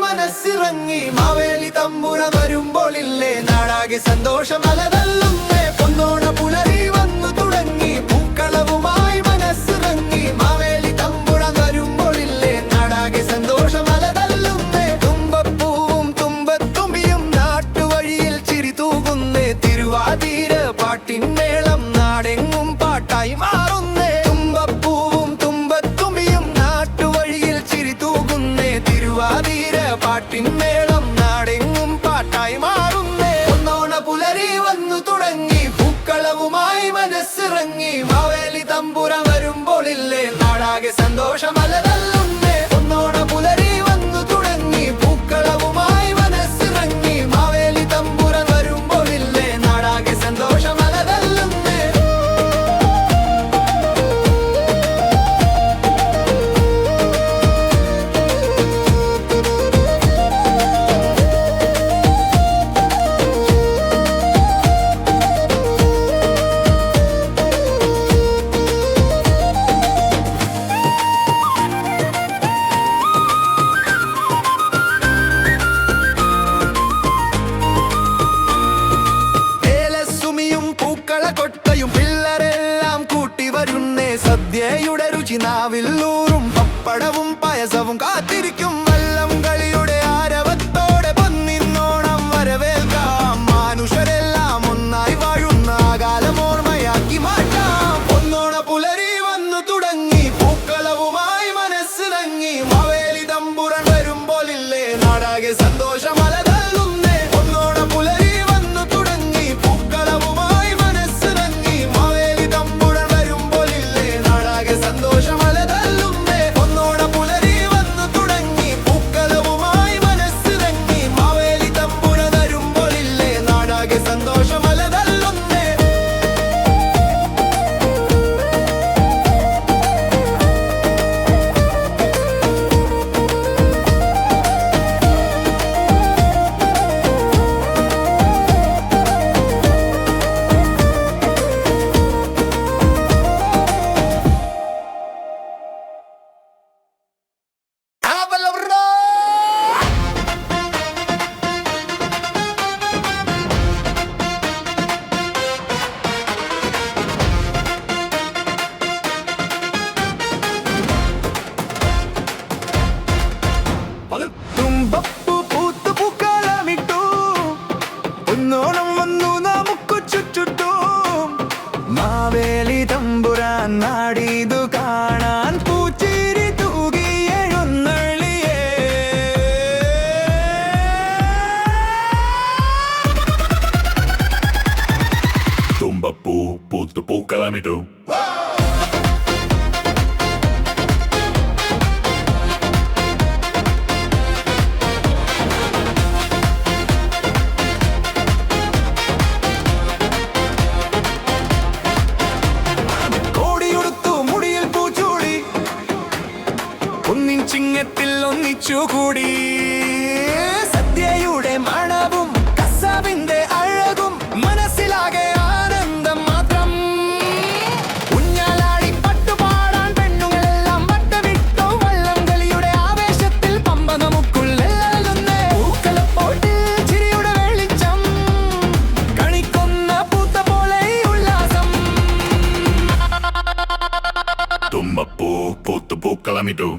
മനസ്സിറങ്ങി മാവേലി തമ്പുര വരുമ്പോളില്ലേ നാടാകെ സന്തോഷം അലതല്ലുന്നേ പൊന്നോണ പുലരി വന്നു തുടങ്ങി പൂക്കളവുമായി മനസ്സിറങ്ങി മാവേലി തമ്പുര വരുമ്പോളില്ലേ നാടാകെ സന്തോഷം അലതല്ലുന്നേ തുമ്പപ്പൂവും തുമ്പത്തുമ്പിയും നാട്ടുവഴിയിൽ ചിരി തൂകുന്നേ തിരുവാതിര പാട്ടിൻ മേളം നാടെങ്ങും പാട്ടായി മാറുന്നേ തുമ്പപ്പൂവും തുമ്പത്തുമ്പിയും നാട്ടുവഴിയിൽ ചിരി തൂകുന്നേ തിരുവാതിര പാട്ടിൻ മേളം നാടെങ്ങും പാട്ടായി മാറുന്നേ പൊന്നോണ പുലരി വന്നു തുടങ്ങി പൂക്കളവുമായി മനസ്സിറങ്ങി മാവേലി തമ്പുര വരുമ്പോളില്ലേ നാടാകെ സന്തോഷം അലതല്ലുന്നേ പൊന്നോണ പുലരി വന്നു തുടങ്ങി പൂക്കളവുമായി മനസ്സിറങ്ങി മാവേലി തമ്പുര വരുമ്പോളില്ലേ നാടാകെ സന്തോഷം അലതല്ലുന്നേ ഏലസുമിയും പൂക്കള കൊട്ടയും പിള്ളരെല്ലാം കൂട്ടി വരുന്നേ സദ്യയുടെ രുചി നാവില്ലൂറും പപ്പടവും പായസവും കാത്തിരിക്കും വള്ളം കളിയുടെ ആരവത്തോടെ പൊന്നിന്നോണം വരവേൽക്കാം മനുഷ്യരെല്ലാം ഒന്നായി വാഴുന്ന കാലം ഓർമ്മയാക്കി മാറ്റാം പൊന്നോണ പുലരി വന്നു തുടങ്ങി പൂക്കളവുമായി മനസ്സിറങ്ങി മാവേലി തമ്പുരൻ വരുമ്പോളില്ലേ നാടാകെ സന്തോഷം അലതല്ലുന്നേ പൊന്നോണ പുലരി വന്നു തുടങ്ങി പൂക്കളവുമായി മനസ്സിറങ്ങി മാവേലി തമ്പുരൻ വരുമ്പോളില്ലേ നാടാകെ സന്തോഷം അലതല്ലുന്നേ പൊന്നോണ പുലരി വന്നു തുടങ്ങി പൂക്കളവുമായി മനസ്സിറങ്ങി മാവേലി തമ്പുരൻ വരുമ്പോളില്ലേ നാടാകെ സന്തോഷം അലതല്ലുന്നേ തുമ്പപ്പൂ പൂത്തു പൂക്കളമിട്ടു പൊന്നോണം വന്നു നമുക്കു ചുറ്റും മാവേലി തമ്പുരാൻ നാടിതു കാണാൻ പൂച്ചിരി തൂകി എഴുന്നള്ളിയേ തുമ്പപ്പൂ പൂത്തു പൂക്കളമിട്ടു കോടിയുടുത്തു മുടിയിൽ പൂച്ചൂടി ഒന്നിൻ ചിങ്ങത്തിൽ ഒന്നിച്ചുകൂടി സദ്യയുടെ മണവും കസാവിന്റെ അഴകും മനസ്സിലാകെ ആനന്ദം മാത്രം ഊഞ്ഞാലാടി പട്ടുപാടാൻ പെണ്ണുങ്ങളെല്ലാം വട്ടവിട്ടു വള്ളം കളിയുടെ ആവേശത്തിൽ പമ്പ നമുക്കുള്ളിലുന്നേ പൂക്കളപ്പോട്ടിൽ ചിരിയുടെ വെളിച്ചം കണിക്കൊന്ന പൂത്ത പോലെ ഉല്ലാസം തുമ്പപ്പൂ പൂത്തു പൂക്കളമിട്ടു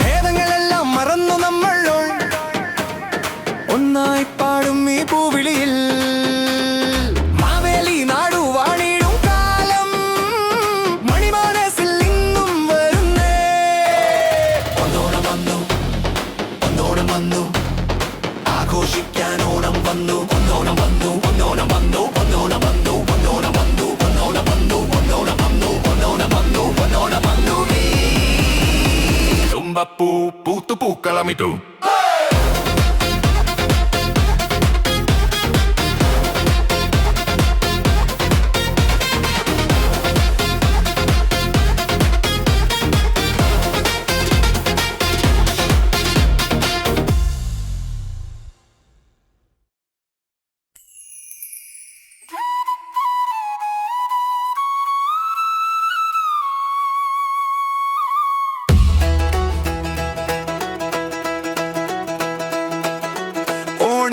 ഭേദങ്ങളെല്ലാം മറന്നു നമ്മൾ ഒന്നായി പാടും ഈ പൂവിളിയിൽ മാവേലി നാടു വാണിടും കാലം മണിമാനസിൽ ഇന്നും വരുന്നേ പൊന്നോണം വന്നു പൊന്നോണം വന്നു ആഘോഷിക്കാൻ ഓണം വന്നു പൊന്നോണം വന്നു പൊന്നോണം വന്നു പൊന്നോണം വന്നു പൊന്നോണം വന്നു പൊന്നോണം വന്നു പൊന്നോണം വന്നു പൊന്നോണം വന്നു പൊന്നോണം വന്നു തുമ്പപ്പൂ പൂത്തു പൂക്കളമിട്ടു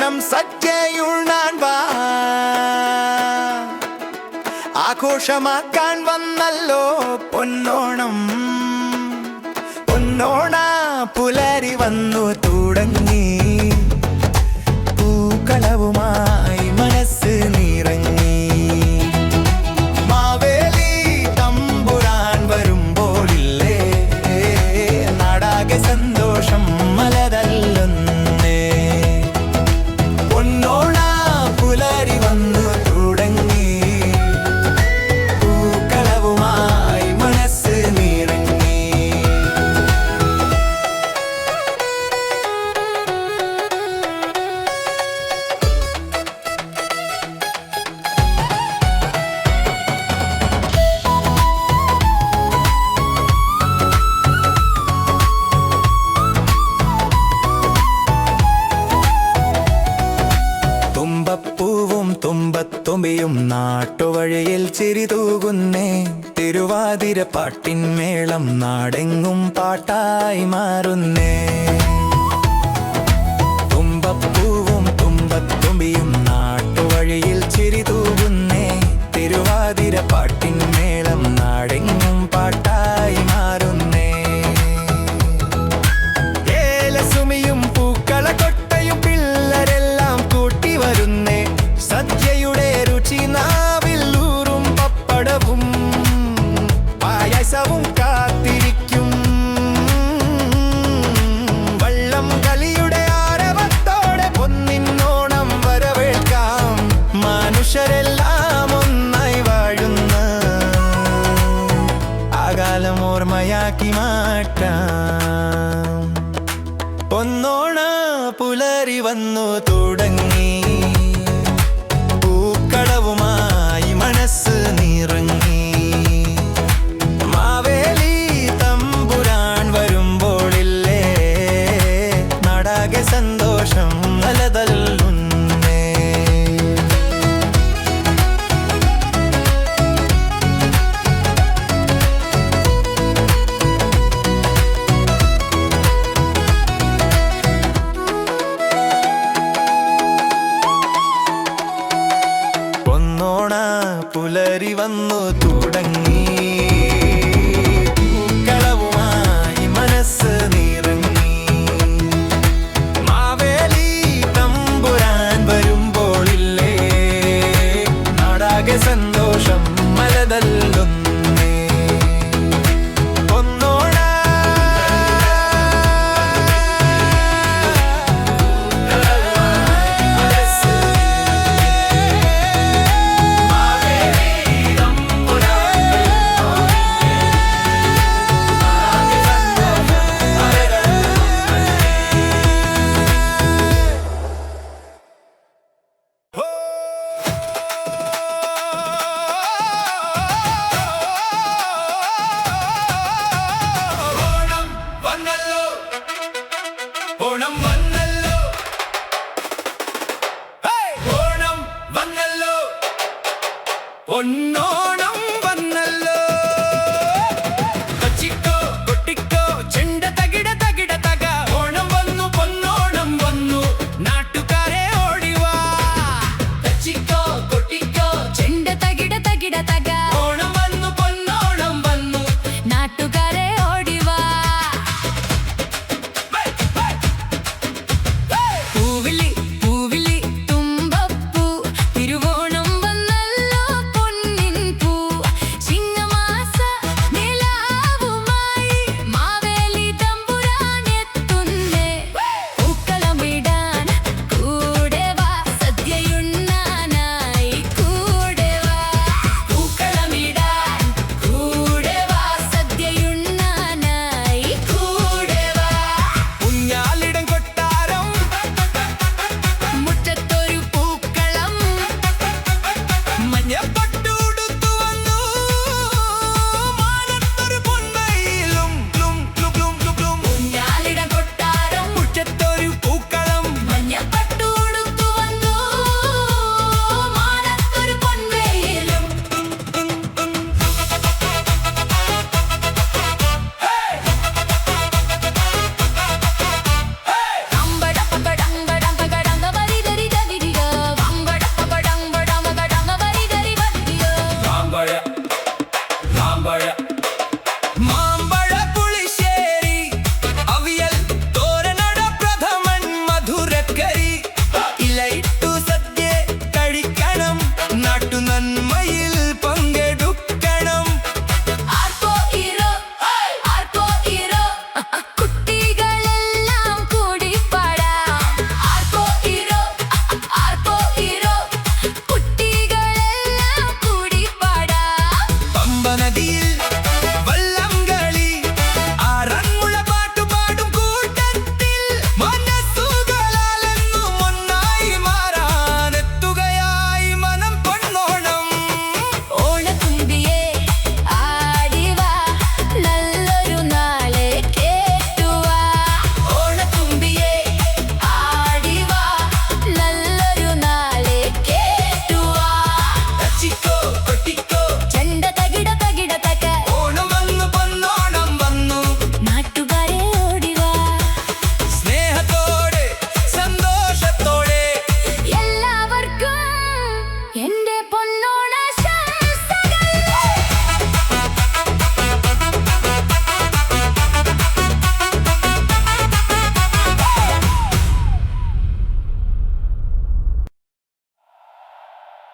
ഓണം സദ്യയുണ്ണാൻ വാ ആഘോഷമാക്കാൻ വന്നല്ലോ പൊന്നോണം പൊന്നോണ പുലരി വന്നു തുടങ്ങി പൂക്കളവുമായി മനസ്സ് നിറങ്ങി മാവേലി തമ്പുരാൻ വരുമ്പോളില്ലേ നാടാകെ സന്തോഷം മലതല്ലുന്നേ പൊന്നോണ പുലരി വന്നു തുടങ്ങി പൂക്കളവുമായി മനസ്സ് നിറങ്ങി തുമ്പപ്പൂവും തുമ്പത്തുമ്പിയും നാട്ടുവഴിയിൽ ചിരിതൂകുന്നേ തിരുവാതിര പാട്ടിൻമേളം നാടെങ്ങും പാട്ടായി മാറുന്നേ തുമ്പപ്പൂവും തുമ്പത്തുമ്പിയും നാട്ടുവഴിയിൽ ചിരിതൂകുന്നേ തിരുവാതിര പാട്ടിൻമേളം നാടെങ്ങും പാട്ടായി മാറുന്നേ ഏലസുമിയും പൂക്കളക്കൊട്ടയും പിള്ളരെല്ലാം കൂട്ടി വരുന്നേ സദ്യയുടെ രുചി നാവിലൂറും പപ്പടവും പായസവും കാത്തിരിക്കും വള്ളം കളിയുടെ ആരവത്തോടെ പൊന്നിന്നോണം വരവേൽക്കാം മനുഷ്യരെല്ലാം ഒന്നായി വാഴുന്ന ആകാലം ഓർമ്മയാക്കി മാറ്റാം പൊന്നോണ പുലരി വന്നു തുടങ്ങി പൂക്കളവുമായി മനസ്സ് നിറങ്ങി മാവേലി തമ്പുരാൻ വരുമ്പോളില്ലേ നാടാകെ സന്തോഷം നലതല്ലുന്നേ പൊന്നോണ പുലരി വന്നു തുടങ്ങി പൂക്കളവുമായി മനസ്സ് നിറങ്ങി മാവേലി തമ്പുരാൻ വരുമ്പോളില്ലേ നാടാകെ സന്തോഷം മലതല്ലുന്നേ പൊന്നോണ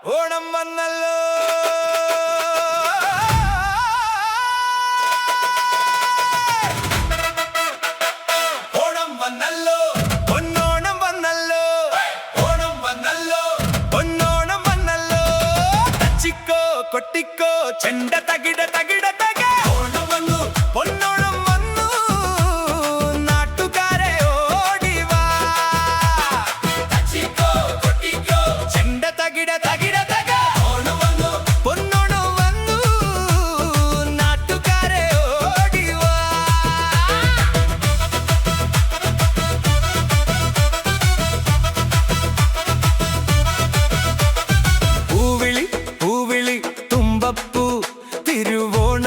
ഓണം വന്നല്ലോ ഓണം വന്നല്ലോ പൊന്നോണം വന്നല്ലോ ഓണം വന്നല്ലോ പൊന്നോണം വന്നല്ലോ തച്ചിക്കോ കൊട്ടിക്കോ ചെണ്ട തകിട തകിട തക ഓണം വന്നു പൊന്നോണം വന്നു നാട്ടുകാരെ ഓടിവാ തച്ചിക്കോ കൊട്ടിക്കോ ചെണ്ട തകിട തകിട തക ഓണം വന്നു പൊന്നോണം വന്നു നാട്ടുകാരെ ഓടിവാ പൂവിളി പൂവിളി തുമ്പപ്പൂ തിരുവോണ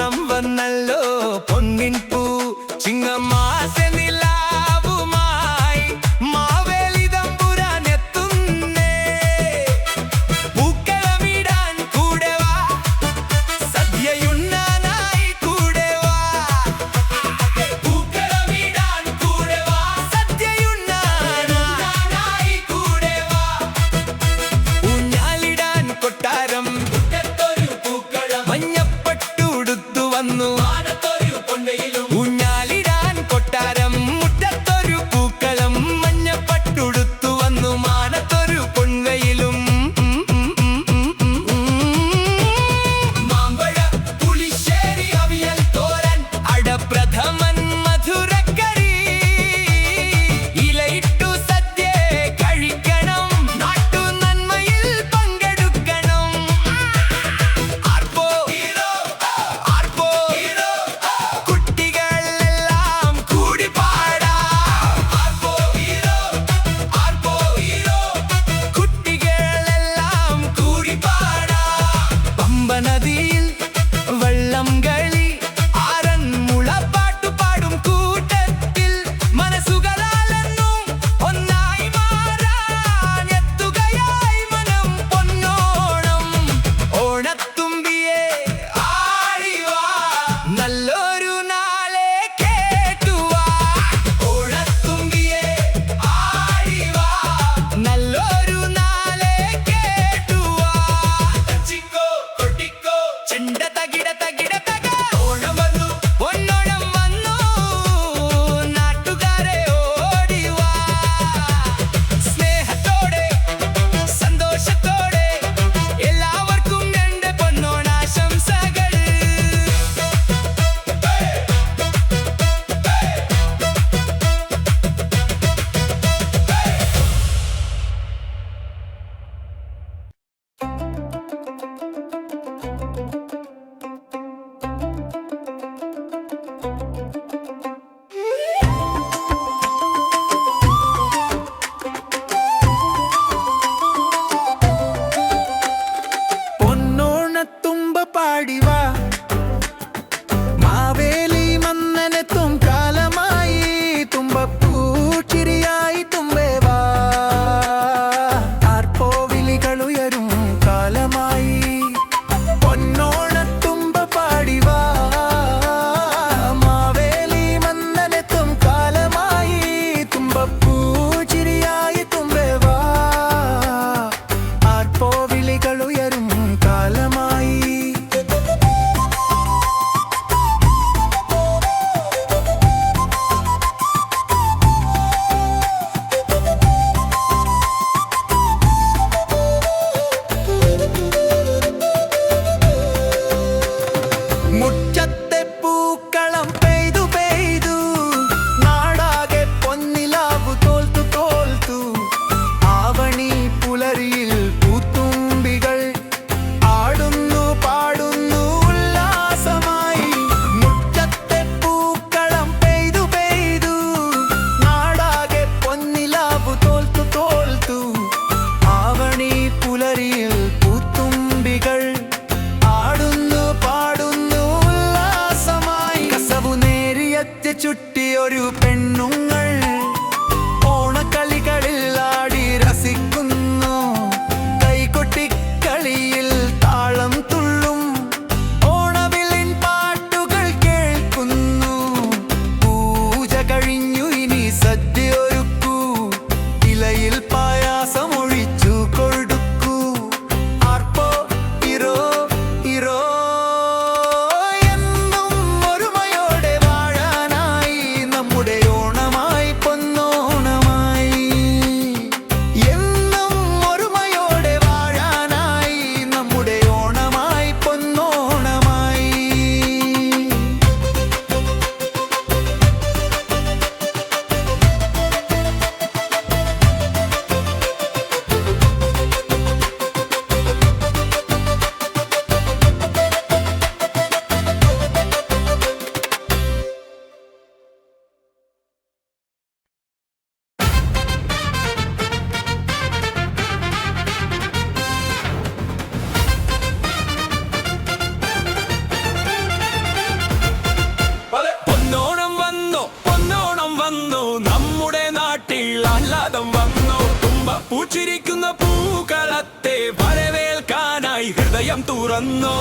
പൂച്ചിരിക്കുന്ന പൂക്കളത്തെ വരവേൽക്കാനായി ഹൃദയം തുറന്നു.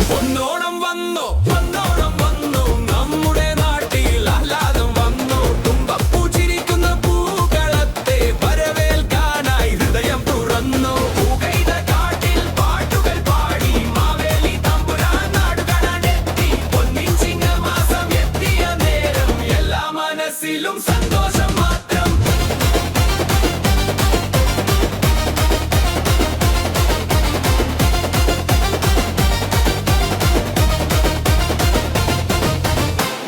പൊന്നോണം വന്നു, പൊന്നോണം വന്നു, നമ്മുടെ നാട്ടിൽ ആഹ്ലാദം വന്നു. തുമ്പപ്പൂ ചിരിക്കുന്ന പൂക്കളത്തെ വരവേൽക്കാനായി ഹൃദയം തുറന്നു. പൂകൈത കാട്ടിൽ പാട്ടുകൾ പാടി മാവേലി തമ്പുരാൻ നാട് കാണാനെത്തി. പൊന്നിൻ ചിങ്ങമാസം എത്തിയ നേരം എല്ലാ മനസ്സിലും സന്തോഷം മാത്രം.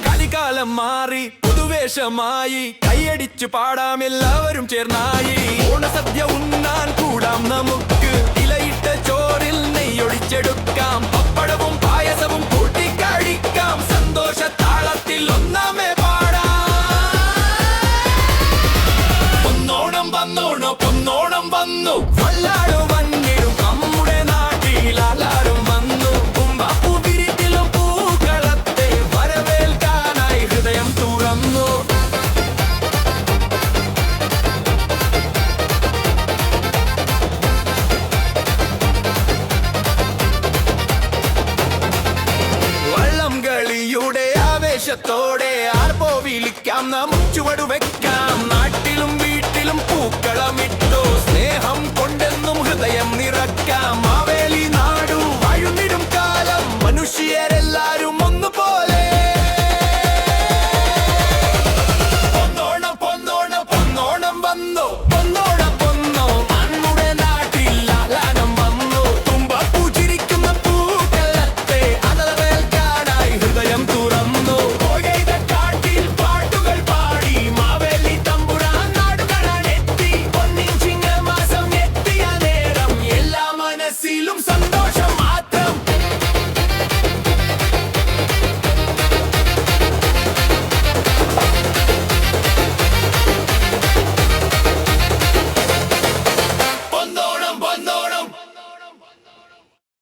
കലികാലം മാറി പുതുവേഷമായി കൈയടിച്ചു പാടാം എല്ലാവരും ചേർന്നായി. ഓണസദ്യ ഉണ്ണാൻ കൂടാം നമുക്ക്, ഇലയിട്ട ചോറിൽ നെയ്യൊഴിച്ചെടുക്കാം. പപ്പടവും പായസവും കൂട്ടിക്കഴിക്കാം, സന്തോഷ താളത്തിൽ ഒന്നാമേ പാടാം. പൊന്നോണം വന്നോണോ പൊന്നോണം വന്നു, വല്ലാട